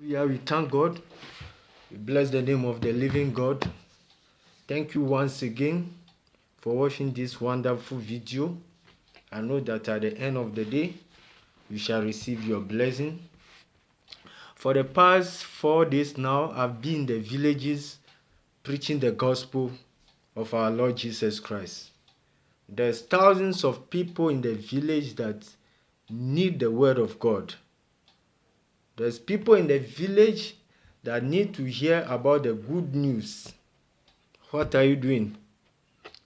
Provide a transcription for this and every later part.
Yeah, we thank God. We bless the name of the living God. Thank you once again for watching this wonderful video. I know that at the end of the day, you shall receive your blessing. For the past 4 days now, I've been in the villages preaching the gospel of our Lord Jesus Christ. There's thousands of people in the village that need the word of God. There's people in the village that need to hear about the good news. What are you doing?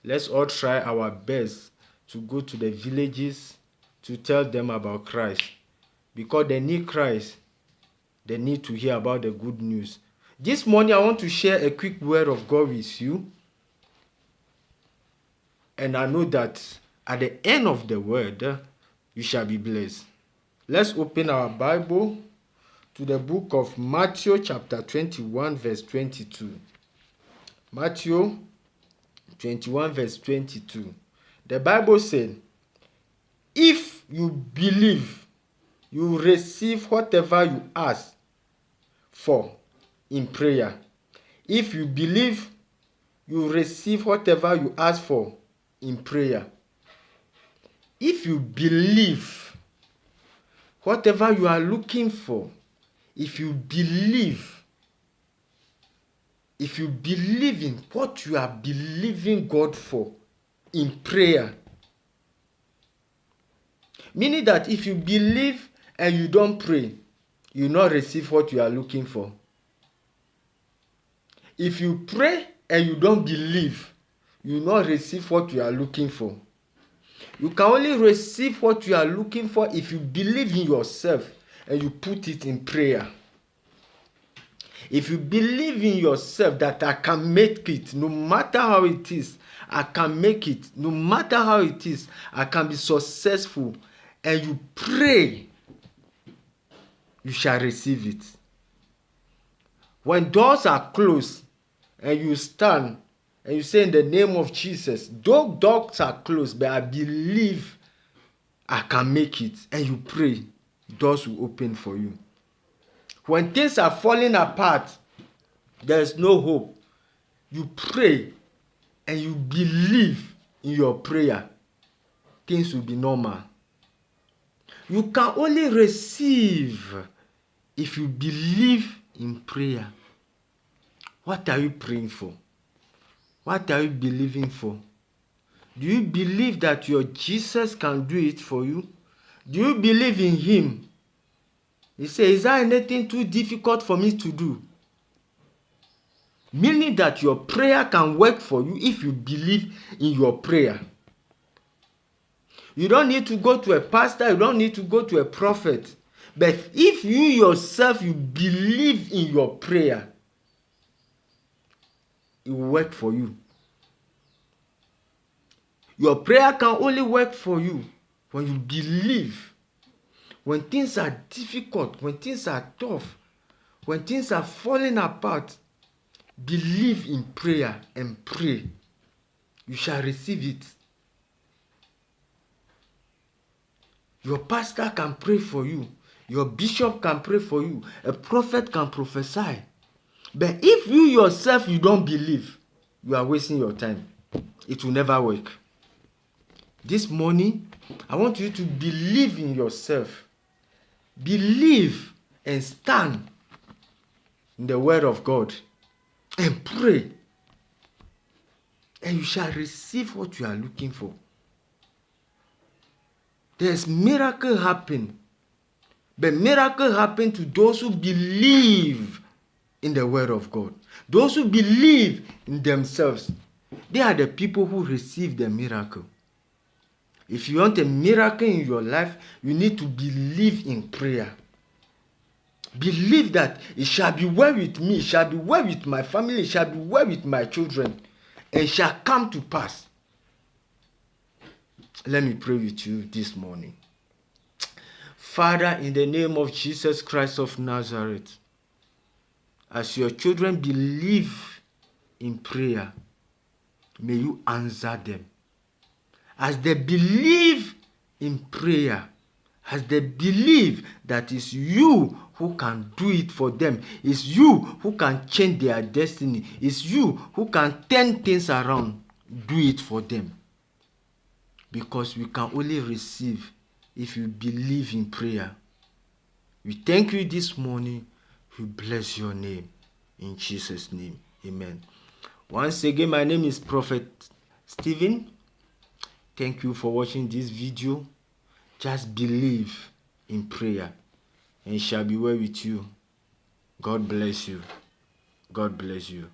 Let's all try our best to go to the villages to tell them about Christ. Because they need Christ. They need to hear about the good news. This morning I want to share a quick word of God with you. And I know that at the end of the word, you shall be blessed. Let's open our Bible to the book of Matthew chapter 21 verse 22. Matthew 21 verse 22. The Bible said, if you believe, you receive whatever you ask for in prayer. If you believe, you receive whatever you ask for in prayer. If you believe, whatever you are looking for, if you believe in what you are believing God for in prayer, meaning that if you believe and you don't pray, you will not receive what you are looking for. If you pray and you don't believe, you will not receive what you are looking for. You can only receive what you are looking for if you believe in yourself and you put it in prayer. If you believe in yourself that I can make it, no matter how it is, I can make it, no matter how it is, I can be successful, and you pray, you shall receive it. When doors are closed and you stand and you say in the name of Jesus, those doors are closed, but I believe I can make it, and you pray, doors will open for you. When things are falling apart, there is no hope. You pray and you believe in your prayer, things will be normal. You can only receive if you believe in prayer. What are you praying for? What are you believing for? Do you believe that your Jesus can do it for you? Do you believe in him? He says, is there anything too difficult for me to do? Meaning that your prayer can work for you if you believe in your prayer. You don't need to go to a pastor, you don't need to go to a prophet. But if you yourself, you believe in your prayer, it will work for you. Your prayer can only work for you when you believe. When things are difficult, when things are tough, when things are falling apart, believe in prayer and pray. You shall receive it. Your pastor can pray for you. Your bishop can pray for you. A prophet can prophesy. But if you yourself, you don't believe, you are wasting your time. It will never work. This morning, I want you to believe in yourself. Believe and stand in the word of God and pray. And you shall receive what you are looking for. There's miracle happen. But miracle happen to those who believe in the word of God. Those who believe in themselves. They are the people who receive the miracle. If you want a miracle in your life, you need to believe in prayer. Believe that it shall be well with me, it shall be well with my family, it shall be well with my children, and it shall come to pass. Let me pray with you this morning. Father, in the name of Jesus Christ of Nazareth, as your children believe in prayer, may you answer them. As they believe in prayer, As they believe that it's you who can do it for them. It's you who can change their destiny. It's you who can turn things around. Do it for them. Because we can only receive if you believe in prayer. We thank you this morning. We bless your name. In Jesus' name. Amen. Once again, my name is Prophet Stephen. Thank you for watching this video. Just believe in prayer and it shall be well with you. God bless you. God bless you.